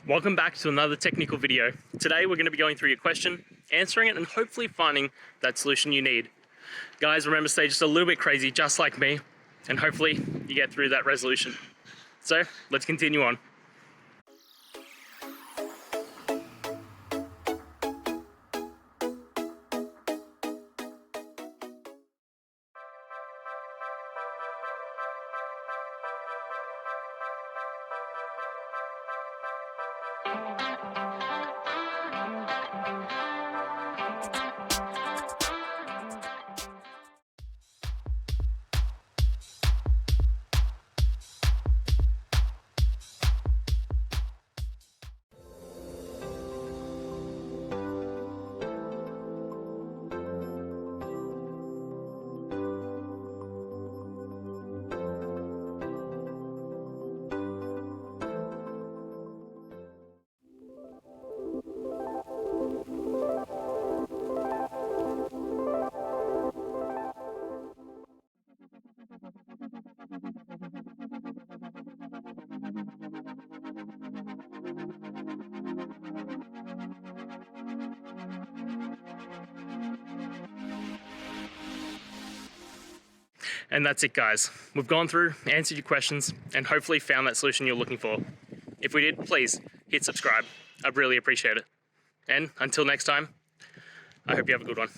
Welcome back to another technical video. Today we're going to be going through your question, answering it, and hopefully finding that solution you need. Guys, remember, stay just a little bit crazy, just like me, and hopefully you get through that resolution. So let's continue on. And that's it, guys. We've gone through, answered your questions, and hopefully found that solution you're looking for. If we did, please hit subscribe. I'd really appreciate it. And until next time, I hope you have a good one.